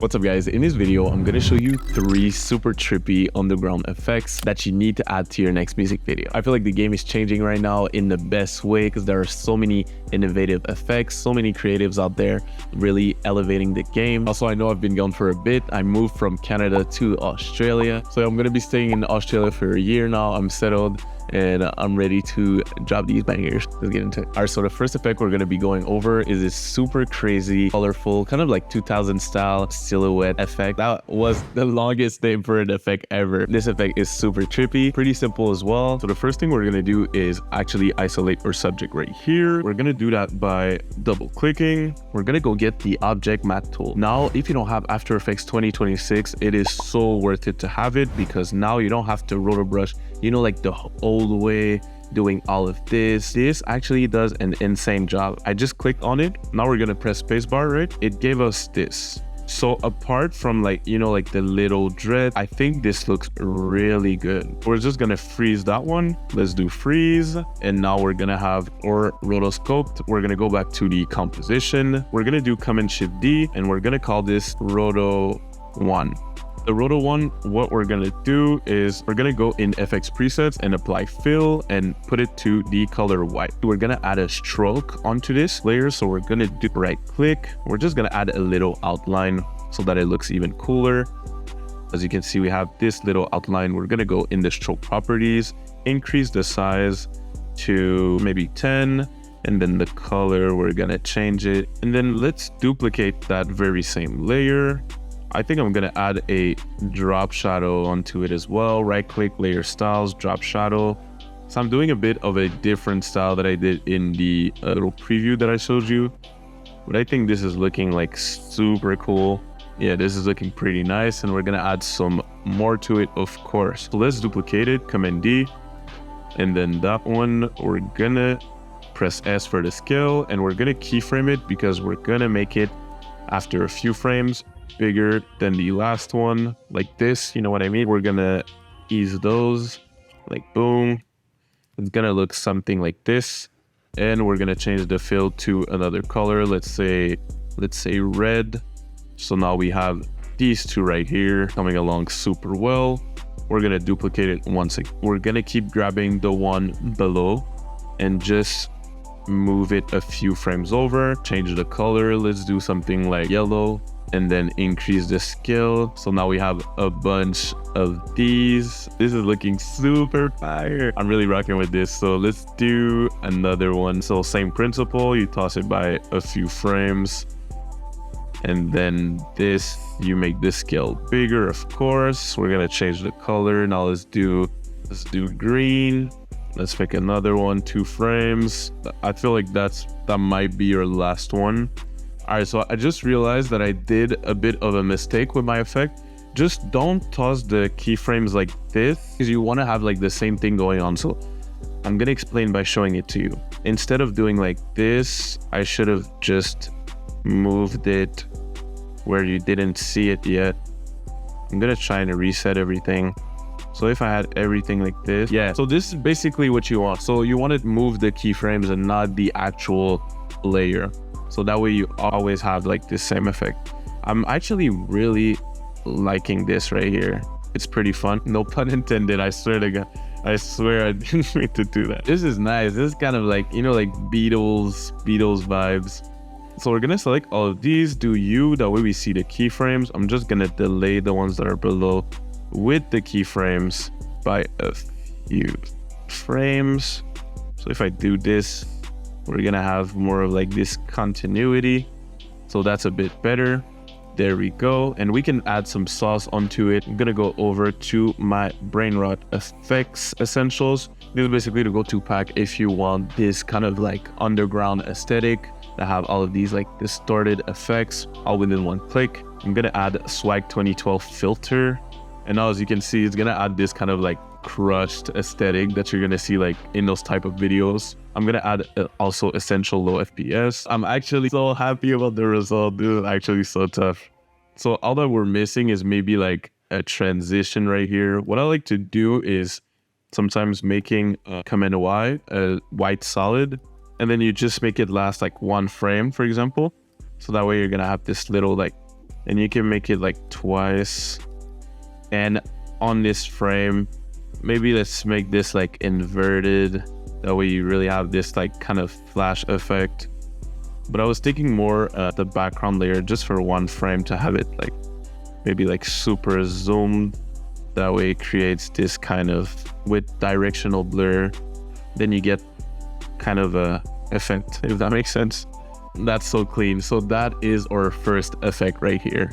What's up guys, in this video I'm going to show you 3 super trippy underground effects that you need to add to your next music video. I feel like the game is changing right now in the best way because there are so many innovative effects, so many creatives out there really elevating the game. Also, I know I've been gone for a bit. I moved from Canada to Australia, so I'm going to be staying in Australia for a year now. I'm settled and I'm ready to drop these bangers. Let's get into it. All right, so the first effect we're going to be going over is this super crazy, colorful, kind of like 2000 style silhouette effect. That was the longest name for an effect ever. This effect is super trippy, pretty simple as well. So the first thing we're going to do is actually isolate our subject right here. We're going to do that by double clicking. We're going to go get the object matte tool. Now, if you don't have After Effects 2026, it is so worth it to have it because now you don't have to rotor brush, you know, like the old way doing all of this. This actually does an insane job. I just clicked on it. Now we're gonna press spacebar, right? It gave us this. So apart from like, you know, like the little dread, I think this looks really good. We're just gonna freeze that one. Let's do freeze. And now we're gonna have our rotoscoped. We're gonna go back to the composition. We're gonna do Command Shift D and we're gonna call this Roto 1. The Roto 1, what we're gonna do is we're gonna go in FX presets and apply fill and put it to the color white. We're gonna add a stroke onto this layer. So we're gonna do right click. We're just gonna add a little outline so that it looks even cooler. As you can see, we have this little outline. We're gonna go in the stroke properties, increase the size to maybe 10. And then the color, we're gonna change it. And then let's duplicate that very same layer. I think I'm gonna add a drop shadow onto it as well. Right click, layer styles, drop shadow. So I'm doing a bit of a different style that I did in the little preview that I showed you. But I think this is looking like super cool. Yeah, this is looking pretty nice. And we're gonna add some more to it, of course. So let's duplicate it, Command D. And then that one, we're gonna press S for the scale. And we're gonna keyframe it because we're gonna make it after a few frames bigger than the last one, like this, you know what I mean? We're gonna ease those, like boom. It's gonna look something like this. And we're gonna change the fill to another color. Let's say red. So now we have these two right here coming along super well. We're gonna duplicate it once again. We're gonna keep grabbing the one below and just move it a few frames over, change the color. Let's do something like yellow and then increase the scale. So now we have a bunch of these. This is looking super fire. I'm really rocking with this. So let's do another one. So same principle, you toss it by a few frames. And then this, you make this scale bigger, of course. We're gonna change the color. Now let's do green. Let's pick another one, 2 frames. I feel like that might be your last one. All right, so I just realized that I did a bit of a mistake with my effect. Just don't toss the keyframes like this because you want to have like the same thing going on. So I'm going to explain by showing it to you. Instead of doing like this, I should have just moved it where you didn't see it yet. I'm going to try and reset everything. So if I had everything like this, yeah. So this is basically what you want. So you want to move the keyframes and not the actual layer. So that way you always have like the same effect. I'm actually really liking this right here. It's pretty fun. No pun intended. I swear to God. I swear I didn't mean to do that. This is nice. This is kind of like, you know, like Beatles vibes. So we're gonna select all of these, do U, that way we see the keyframes. I'm just gonna delay the ones that are below with the keyframes by a few frames. So if I do this, we're gonna have more of like this continuity. So that's a bit better. There we go. And we can add some sauce onto it. I'm gonna go over to my Brain Rot Effects Essentials. This is basically the go-to pack if you want this kind of like underground aesthetic that have all of these like distorted effects all within one click. I'm gonna add Swag 2012 filter. And now as you can see, it's gonna add this kind of like crushed aesthetic that you're gonna see like in those type of videos. I'm gonna add also essential low FPS. I'm actually so happy about the result. This is actually so tough. So all that we're missing is maybe like a transition right here. What I like to do is sometimes making Command Y a white solid, and then you just make it last like 1 frame, for example. So that way you're gonna have this little like and you can make it like twice. And on this frame, maybe let's make this like inverted. That way you really have this like kind of flash effect. But I was thinking more the background layer just for one frame to have it like maybe like super zoomed. That way it creates this kind of with directional blur. Then you get kind of a effect, if that makes sense. That's so clean. So that is our first effect right here.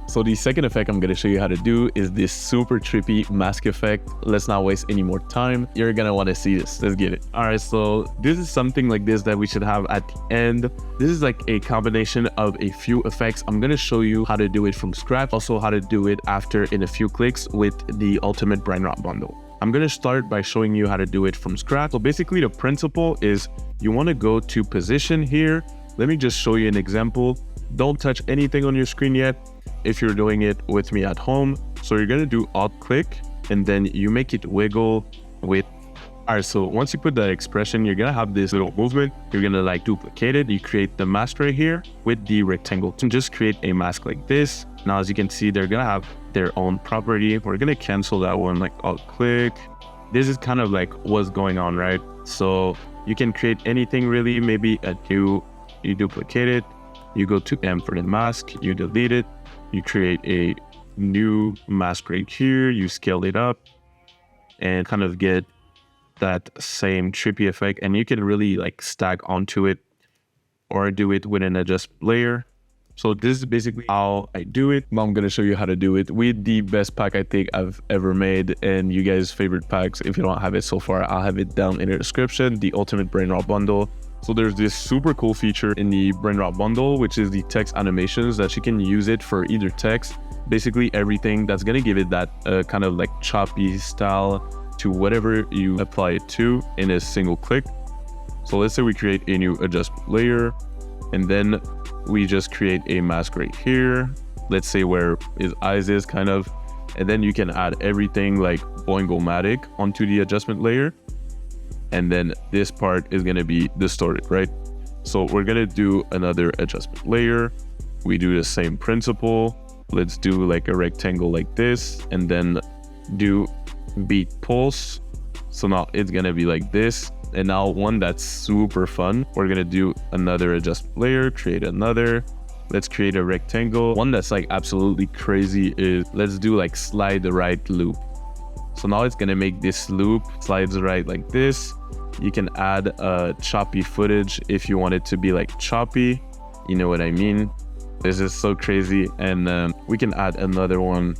So the second effect I'm going to show you how to do is this super trippy mask effect. Let's not waste any more time. You're going to want to see this. Let's get it. All right, so this is something like this that we should have at the end. This is like a combination of a few effects. I'm going to show you how to do it from scratch. Also how to do it after in a few clicks with the ultimate brain rot bundle. I'm going to start by showing you how to do it from scratch. So basically the principle is you want to go to position here. Let me just show you an example. Don't touch anything on your screen yet if you're doing it with me at home. So you're going to do alt click and then you make it wiggle with. All right, so once you put that expression, you're going to have this little movement. You're going to like duplicate it. You create the mask right here with the rectangle. And just create a mask like this. Now, as you can see, they're going to have their own property. We're going to cancel that one, like alt click. This is kind of like what's going on, right? So you can create anything really, maybe you duplicate it. You go to M for the mask, you delete it, you create a new mask right here, you scale it up and kind of get that same trippy effect. And you can really like stack onto it or do it with an adjust layer. So this is basically how I do it. Now I'm going to show you how to do it with the best pack I think I've ever made and you guys' favorite packs. If you don't have it so far, I'll have it down in the description, the ultimate brain rot bundle. So there's this super cool feature in the brain rot bundle, which is the text animations that you can use it for either text, basically everything that's going to give it that kind of like choppy style to whatever you apply it to in a single click. So let's say we create a new adjustment layer and then we just create a mask right here. Let's say where his eyes is kind of, and then you can add everything like Boingo-matic onto the adjustment layer. And then this part is going to be distorted, right? So we're going to do another adjustment layer. We do the same principle. Let's do like a rectangle like this and then do beat pulse. So now it's going to be like this. And now one that's super fun, we're going to do another adjustment layer, create another. Let's create a rectangle. One that's like absolutely crazy is let's do like slide right loop. So now it's going to make this loop slides right like this. You can add choppy footage if you want it to be like choppy. You know what I mean? This is so crazy. And we can add another one.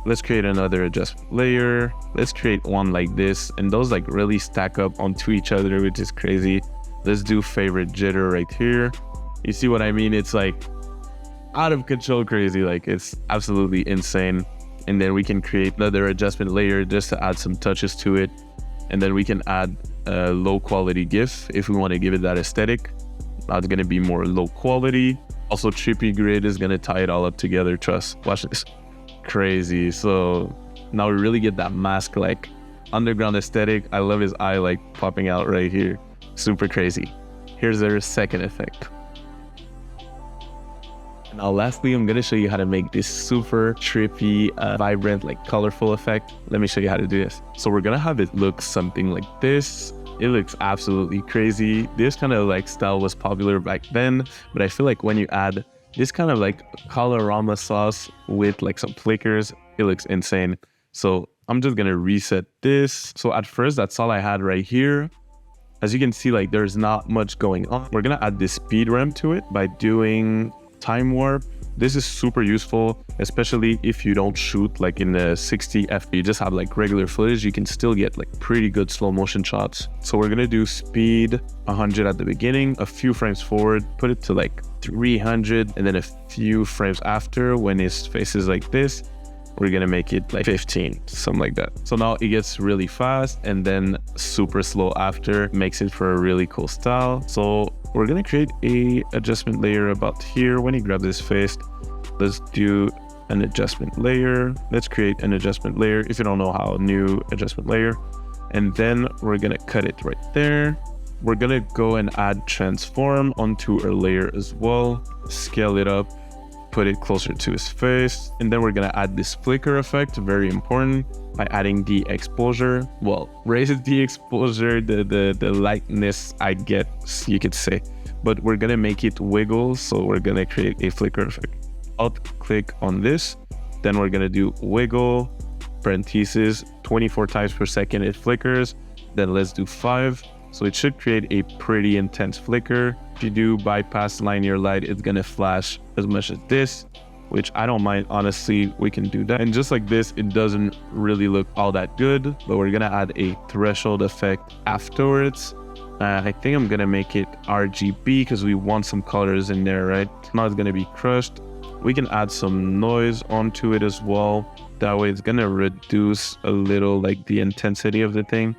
Let's create another adjustment layer. Let's create one like this. And those like really stack up onto each other, which is crazy. Let's do favorite jitter right here. You see what I mean? It's like out of control crazy. Like it's absolutely insane. And then we can create another adjustment layer just to add some touches to it. And then we can add a low quality GIF if we want to give it that aesthetic. Now it's going to be more low quality. Also trippy grid is going to tie it all up together. Trust. Watch this. Crazy. So now we really get that mask like underground aesthetic. I love his eye like popping out right here. Super crazy. Here's our second effect. Now lastly, I'm going to show you how to make this super trippy, vibrant, like colorful effect. Let me show you how to do this. So we're going to have it look something like this. It looks absolutely crazy. This kind of like style was popular back then, but I feel like when you add this kind of like colorama sauce with like some flickers, it looks insane. So I'm just going to reset this. So at first, that's all I had right here. As you can see, like there's not much going on. We're going to add this speed ramp to it by doing time warp. This is super useful, especially if you don't shoot like in the 60 FPS. You just have like regular footage, you can still get like pretty good slow motion shots. So we're gonna do speed 100 at the beginning, a few frames forward, put it to like 300, and then a few frames after, when his face is like this, we're gonna make it like 15, something like that. So now it gets really fast and then super slow after, makes it for a really cool style. So we're gonna create a adjustment layer about here. When he grabs his face, let's do an adjustment layer. Let's create an adjustment layer. If you don't know how, new adjustment layer. And then we're gonna cut it right there. We're gonna go and add transform onto our layer as well. Scale it up put it closer to his face. And then we're gonna add this flicker effect, very important, by adding the exposure. Well, raises the exposure, the lightness, I guess you could say. But we're gonna make it wiggle, so we're gonna create a flicker effect. Alt click on this, then we're gonna do wiggle, parentheses, 24 times per second it flickers, then let's do 5. So it should create a pretty intense flicker. If you do bypass linear light, it's gonna flash as much as this, which I don't mind, honestly, we can do that. And just like this, it doesn't really look all that good, but we're gonna add a threshold effect afterwards. I think I'm gonna make it RGB because we want some colors in there, right? Now it's gonna be crushed. We can add some noise onto it as well. That way it's gonna reduce a little like the intensity of the thing.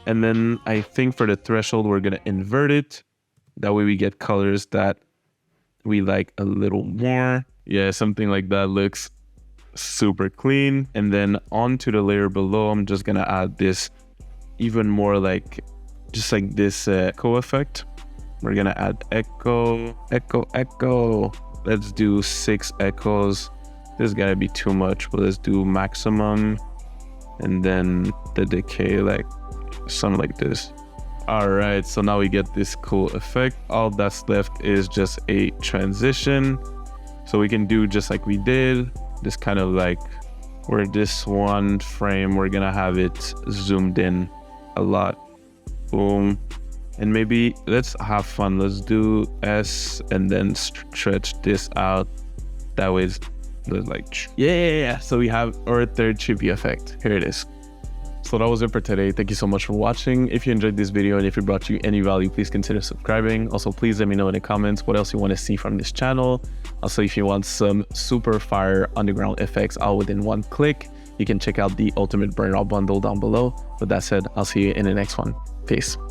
And then I think for the threshold, we're gonna invert it. That way we get colors that we like a little more. Yeah, something like that looks super clean. And then onto the layer below, I'm just gonna add this even more like, just like this echo effect. We're gonna add echo, echo, echo. Let's do 6 echoes. This is gonna be too much, but let's do maximum. And then the decay, like something like this. All right, so now we get this cool effect. All that's left is just a transition. So we can do just like we did, this kind of like where this one frame, we're gonna have it zoomed in a lot. Boom. And maybe let's have fun. Let's do S and then stretch this out. That way it's like, yeah. So we have our third trippy effect. Here it is. So that was it for today. Thank you so much for watching. If you enjoyed this video and if it brought you any value, please consider subscribing. Also, please let me know in the comments what else you want to see from this channel. Also, if you want some super fire underground effects all within one click, you can check out the Ultimate Burnout bundle down below. With that said, I'll see you in the next one. Peace.